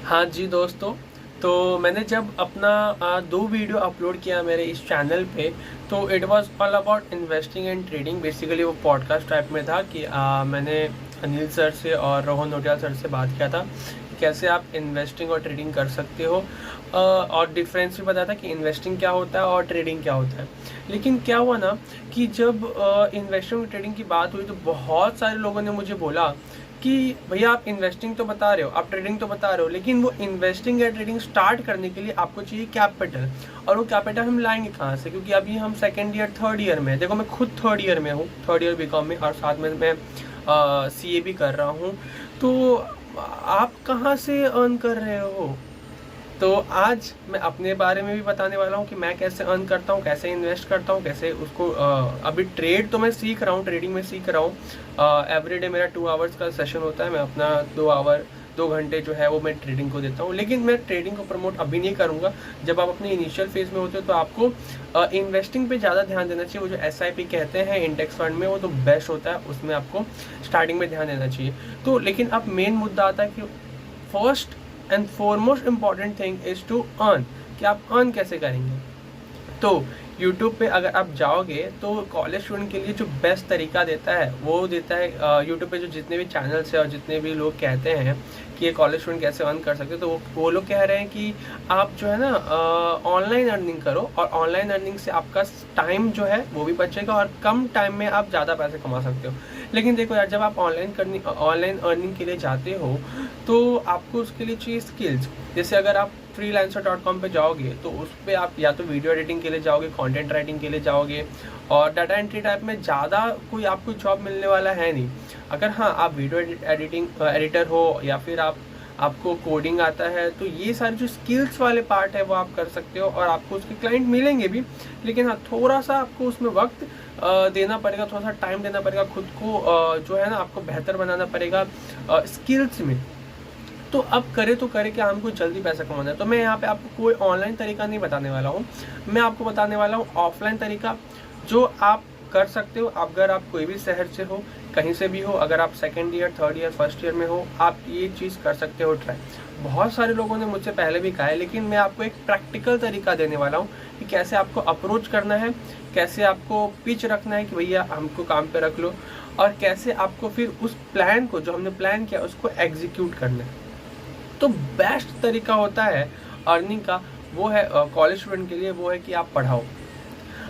हाँ जी दोस्तों, तो मैंने जब अपना 2 वीडियो अपलोड किया मेरे इस चैनल पे, तो it was all about investing and trading. Basically वो पॉडकास्ट टाइप में था कि मैंने अनिल सर से और रोहन नोटियाल सर से बात किया था कि कैसे आप इन्वेस्टिंग और ट्रेडिंग कर सकते हो, और डिफरेंस भी बताया था कि इन्वेस्टिंग क्या होता है और ट्रेडिंग क्या होता है। लेकिन क्या हुआ ना कि जब इन्वेस्टिंग और ट्रेडिंग की बात हुई तो बहुत सारे लोगों ने मुझे बोला कि भैया आप इन्वेस्टिंग तो बता रहे हो, आप ट्रेडिंग तो बता रहे हो, लेकिन वो इन्वेस्टिंग या ट्रेडिंग स्टार्ट करने के लिए आपको चाहिए कैपिटल। और वो कैपिटल हम लाएंगे कहाँ से? क्योंकि अभी हम सेकेंड ईयर थर्ड ईयर में, देखो मैं खुद थर्ड ईयर में हूँ, थर्ड ईयर बीकॉम में, और साथ में मैं सीए भी कर रहा हूँ। तो आप कहाँ से अर्न कर रहे हो? तो आज मैं अपने बारे में भी बताने वाला हूँ कि मैं कैसे अर्न करता हूँ, कैसे इन्वेस्ट करता हूँ, कैसे उसको अभी ट्रेड तो मैं सीख रहा हूँ, ट्रेडिंग में सीख रहा हूँ। एवरीडे मेरा 2 आवर्स का सेशन होता है, मैं अपना 2 घंटे जो है वो मैं ट्रेडिंग को देता हूँ। लेकिन मैं ट्रेडिंग को प्रमोट अभी नहीं करूँगा। जब आप अपने इनिशियल फेज में होते हो तो आपको इन्वेस्टिंग पे ज़्यादा ध्यान देना चाहिए। वो जो SIP कहते हैं इंडेक्स फंड में, वो तो बेस्ट होता है, उसमें आपको स्टार्टिंग में ध्यान देना चाहिए। तो लेकिन अब मेन मुद्दा आता है कि first and foremost important thing is to earn, कि आप अर्न कैसे करेंगे। तो YouTube पे अगर आप जाओगे तो कॉलेज स्टूडेंट के लिए जो बेस्ट तरीका देता है वो देता है YouTube पे जो जितने भी चैनल्स है और जितने भी लोग कहते हैं कि ये कॉलेज स्टूडेंट कैसे अर्न कर सकते हैं, तो वो लोग कह रहे हैं कि आप जो है ना ऑनलाइन अर्निंग करो, और ऑनलाइन अर्निंग से आपका टाइम जो है वो भी बचेगा और कम टाइम में आप ज़्यादा पैसे कमा सकते हो। लेकिन देखो यार, जब आप ऑनलाइन अर्निंग के लिए जाते हो तो आपको उसके लिए चाहिए स्किल्स। जैसे अगर आप freelancer.com पे जाओगे तो उस पर आप या तो वीडियो एडिटिंग के लिए जाओगे, कंटेंट राइटिंग के लिए जाओगे, और डाटा एंट्री टाइप में ज़्यादा कोई आपको जॉब मिलने वाला है नहीं। अगर हाँ आप वीडियो एडिटिंग एडिटर हो या फिर आपको कोडिंग आता है, तो ये सारे जो स्किल्स वाले पार्ट है वो आप कर सकते हो, और आपको उसके क्लाइंट मिलेंगे भी। लेकिन हाँ, थोड़ा सा आपको उसमें वक्त देना पड़ेगा, थोड़ा सा टाइम देना पड़ेगा, खुद को जो है ना आपको बेहतर बनाना पड़ेगा स्किल्स में। तो अब करे तो करे क्या, हमको जल्दी पैसा कमाना है। तो मैं यहाँ पे आपको कोई ऑनलाइन तरीका नहीं बताने वाला हूँ, मैं आपको बताने वाला हूँ ऑफलाइन तरीका जो आप कर सकते हो। अगर आप कोई भी शहर से हो, कहीं से भी हो, अगर आप second year, third year, first year में हो, आप ये चीज़ कर सकते हो ट्राई। बहुत सारे लोगों ने मुझसे पहले भी कहा है, लेकिन मैं आपको एक प्रैक्टिकल तरीका देने वाला हूँ कि कैसे आपको अप्रोच करना है, कैसे आपको पिच रखना है कि भैया हमको काम पे रख लो, और कैसे आपको फिर उस प्लान को, जो हमने प्लान किया, उसको एग्जीक्यूट करना है। तो बेस्ट तरीका होता है अर्निंग का, वो है कॉलेज स्टूडेंट के लिए, वो है कि आप पढ़ाओ।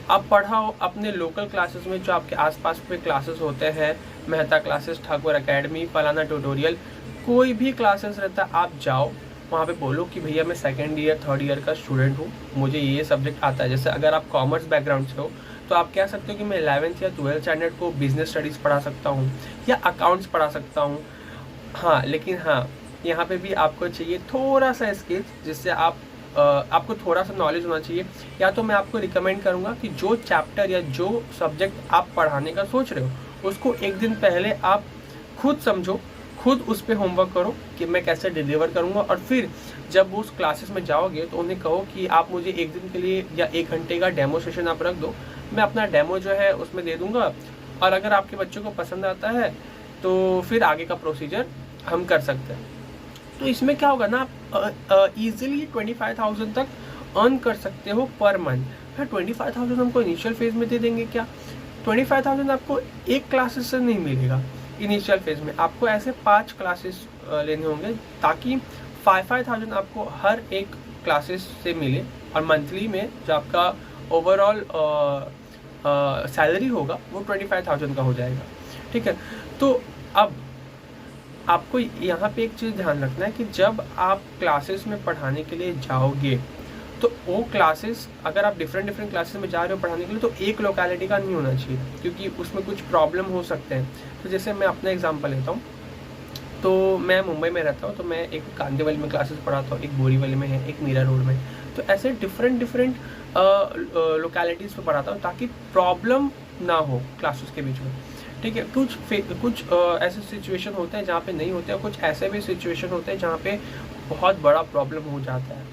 आप पढ़ाओ अपने लोकल क्लासेस में, जो आपके आसपास पे क्लासेस होते हैं, मेहता क्लासेस, ठाकुर एकेडमी, फलाना ट्यूटोरियल, कोई भी क्लासेस रहता है, आप जाओ वहाँ पे, बोलो कि भैया मैं सेकेंड ईयर थर्ड ईयर का स्टूडेंट हूँ, मुझे ये सब्जेक्ट आता है। जैसे अगर आप कॉमर्स बैकग्राउंड से हो तो आप कह सकते हो कि मैं 11th या 12th स्टैंडर्ड को बिजनेस स्टडीज़ पढ़ा सकता हूँ या अकाउंट्स पढ़ा सकता हूँ। हाँ, लेकिन हाँ, यहाँ पे भी आपको चाहिए थोड़ा सा स्किल्स, जिससे आपको थोड़ा सा नॉलेज होना चाहिए। या तो मैं आपको रिकमेंड करूँगा कि जो चैप्टर या जो सब्जेक्ट आप पढ़ाने का सोच रहे हो, उसको एक दिन पहले आप खुद समझो, खुद उस पर होमवर्क करो कि मैं कैसे डिलीवर करूँगा, और फिर जब उस क्लासेस में जाओगे तो उन्हें कहो कि आप मुझे एक दिन के लिए या 1 घंटे का डेमो सेशन आप रख दो, मैं अपना डेमो जो है उसमें दे दूँगा, और अगर आपके बच्चों को पसंद आता है तो फिर आगे का प्रोसीजर हम कर सकते हैं। तो इसमें क्या होगा ना, आप ईजिली 25,000 तक अर्न कर सकते हो पर मंथ। हाँ, 25,000 हमको इनिशियल फेज में दे देंगे क्या? 25,000 आपको एक क्लासेस से नहीं मिलेगा। इनिशियल फेज में आपको ऐसे 5 क्लासेस लेने होंगे, ताकि 5,000 आपको हर एक क्लासेस से मिले, और मंथली में जो आपका ओवरऑल सैलरी होगा वो 25,000 का हो जाएगा। ठीक है, तो अब आपको यहाँ पे एक चीज़ ध्यान रखना है कि जब आप क्लासेस में पढ़ाने के लिए जाओगे, तो वो क्लासेस, अगर आप डिफरेंट क्लासेस में जा रहे हो पढ़ाने के लिए, तो एक लोकेलिटी का नहीं होना चाहिए, क्योंकि उसमें कुछ प्रॉब्लम हो सकते हैं। तो जैसे मैं अपना एग्जांपल लेता हूँ, तो मैं मुंबई में रहता हूँ, तो मैं एक कांदिवली में क्लासेस पढ़ाता हूँ, एक बोरीवली में है, एक मीरा रोड में। तो ऐसे डिफरेंट लोकेलिटीज़ पे पढ़ाता हूँ, ताकि प्रॉब्लम ना हो क्लासेस के बीच में। ठीक है, कुछ ऐसे सिचुएशन होते हैं जहाँ पे नहीं होते, और कुछ ऐसे भी सिचुएशन होते हैं जहाँ पे बहुत बड़ा प्रॉब्लम हो जाता है।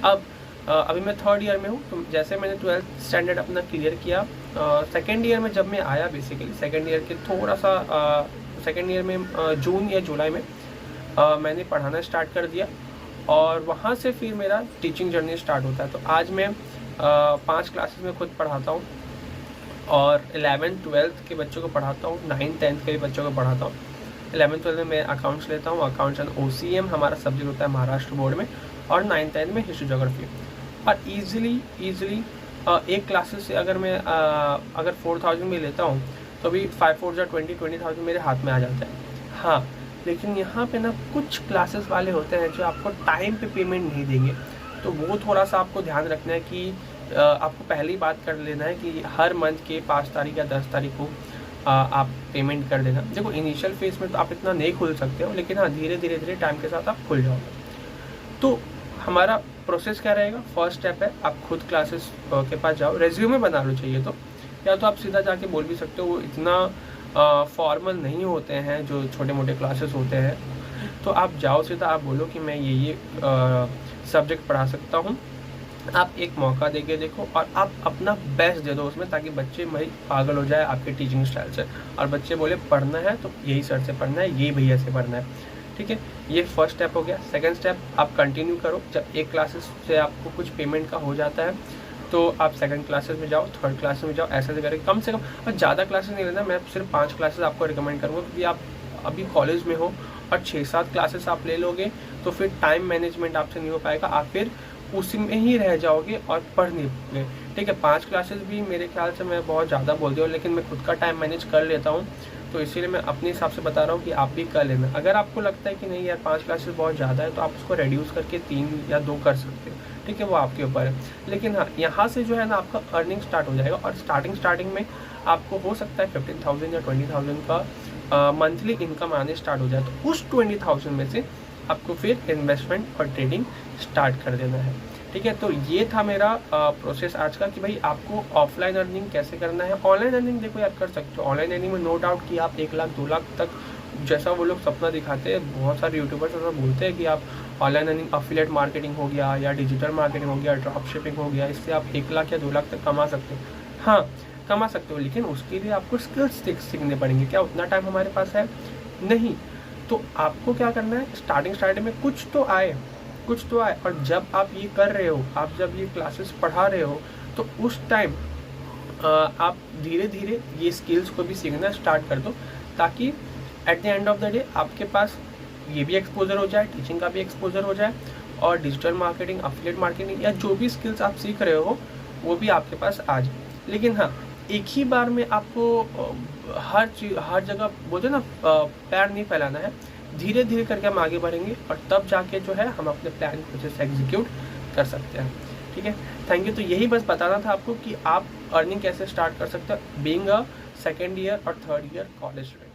अब अभी मैं थर्ड ईयर में हूँ, तो जैसे मैंने 12th स्टैंडर्ड अपना क्लियर किया, सेकेंड ईयर में जब मैं आया, बेसिकली सेकेंड ईयर के थोड़ा सा सेकेंड ईयर में जून या जुलाई में मैंने पढ़ाना स्टार्ट कर दिया, और वहाँ से फिर मेरा टीचिंग जर्नी स्टार्ट होता है। तो आज मैं 5 क्लासेस में खुद पढ़ाता हूँ और 11th-12th के बच्चों को पढ़ाता हूँ, 9th-10th के भी बच्चों को पढ़ाता हूँ। 11th-12th में मैं अकाउंट्स लेता हूँ, अकाउंट्स एंड OCM हमारा सब्जेक्ट होता है महाराष्ट्र बोर्ड में, और 9th-10th में हिस्ट्री ज्योग्राफी। और ईजिली एक क्लासेस से अगर मैं अगर 4000 भी लेता हूँ तो भी 5 4 जा 20,000 मेरे हाथ में आ जाता है। हाँ, लेकिन यहाँ पे ना कुछ क्लासेस वाले होते हैं जो आपको टाइम पे पेमेंट नहीं देंगे, तो वो थोड़ा सा आपको ध्यान रखना है कि आपको पहले ही बात कर लेना है कि हर मंथ के 5 तारीख या 10 तारीख को आप पेमेंट कर देना। देखो इनिशियल फेज में तो आप इतना नहीं खुल सकते हो, लेकिन हाँ धीरे धीरे टाइम के साथ आप खुल जाओगे। तो हमारा प्रोसेस क्या रहेगा? फर्स्ट स्टेप है आप खुद क्लासेस के पास जाओ, रेज्यूमे बना लो चाहिए तो, या तो आप सीधा जाके बोल भी सकते हो, वो इतना फॉर्मल नहीं होते हैं जो छोटे मोटे क्लासेस होते हैं। तो आप जाओ सीधा, आप बोलो कि मैं ये सब्जेक्ट पढ़ा सकता हूँ, आप एक मौका देके देखो और आप अपना बेस्ट दे दो उसमें, ताकि बच्चे भाई पागल हो जाए आपके टीचिंग स्टाइल से, और बच्चे बोले पढ़ना है तो यही सर से पढ़ना है, यही भैया से पढ़ना है। ठीक है, ये फर्स्ट स्टेप हो गया। सेकंड स्टेप आप कंटिन्यू करो। जब एक क्लासेस से आपको कुछ पेमेंट का हो जाता है तो आप सेकंड क्लासेस में जाओ, थर्ड क्लासेस में जाओ, ऐसे करके कम से कम, और ज़्यादा क्लासेस नहीं लेना, मैं सिर्फ 5 क्लासेस आपको रिकमेंड करूँगा, क्योंकि आप अभी कॉलेज में हो और 6-7 क्लासेस आप ले लोगे तो फिर टाइम मैनेजमेंट आपसे नहीं हो पाएगा, आप फिर उसी में ही रह जाओगे और पढ़ नहीं पाओगे। ठीक है, 5 क्लासेस भी मेरे ख्याल से मैं बहुत ज़्यादा बोल दिया हूँ, लेकिन मैं खुद का टाइम मैनेज कर लेता हूँ, तो इसीलिए मैं अपने हिसाब से बता रहा हूँ कि आप भी कर लेना। अगर आपको लगता है कि नहीं यार 5 क्लासेस बहुत ज़्यादा है, तो आप उसको रेड्यूस करके 3 या 2 कर सकते हो। ठीक है, वो आपके ऊपर है। लेकिन हाँ, यहाँ से जो है ना आपका अर्निंग स्टार्ट हो जाएगा, और स्टार्टिंग में आपको हो सकता है 15,000 या 20,000 का मंथली इनकम आने स्टार्ट हो जाए। तो उस 20,000 में से आपको फिर इन्वेस्टमेंट और ट्रेडिंग स्टार्ट कर देना है। ठीक है, तो ये था मेरा प्रोसेस आज का, कि भाई आपको ऑफलाइन अर्निंग कैसे करना है। ऑनलाइन अर्निंग देखो यार कर सकते हो, ऑनलाइन अर्निंग में नो डाउट कि आप 1 लाख 2 लाख तक, जैसा वो लोग सपना दिखाते हैं, बहुत सारे यूट्यूबर्स ऐसा बोलते हैं कि आप ऑनलाइन अर्निंग, अफिलिएट मार्केटिंग हो गया या डिजिटल मार्केटिंग हो गया, ड्रॉप शिपिंग हो गया, इससे आप 1 लाख या 2 लाख तक कमा सकते हो। हाँ, कमा सकते हो, लेकिन उसके लिए आपको स्किल्स सीखने पड़ेंगे। क्या उतना टाइम हमारे पास है? नहीं। तो आपको क्या करना है, स्टार्टिंग में कुछ तो आए, और जब आप ये कर रहे हो, आप जब ये क्लासेस पढ़ा रहे हो, तो उस टाइम आप धीरे धीरे ये स्किल्स को भी सीखना स्टार्ट कर दो, ताकि at the end of the day आपके पास ये भी एक्सपोजर हो जाए, टीचिंग का भी एक्सपोजर हो जाए, और डिजिटल मार्केटिंग, अफिलिएट मार्केटिंग या जो भी स्किल्स आप सीख रहे हो वो भी आपके पास आ जाए। लेकिन हाँ, एक ही बार में आपको हर जगह बोलते ना पैर नहीं फैलाना है, धीरे धीरे करके हम आगे बढ़ेंगे, और तब जाके जो है हम अपने प्लान को जैसे एग्जीक्यूट कर सकते हैं। ठीक है, थैंक यू। तो यही बस बताना था आपको कि आप अर्निंग कैसे स्टार्ट कर सकते हैं बीइंग अ सेकेंड ईयर और थर्ड ईयर कॉलेज स्टूडेंट।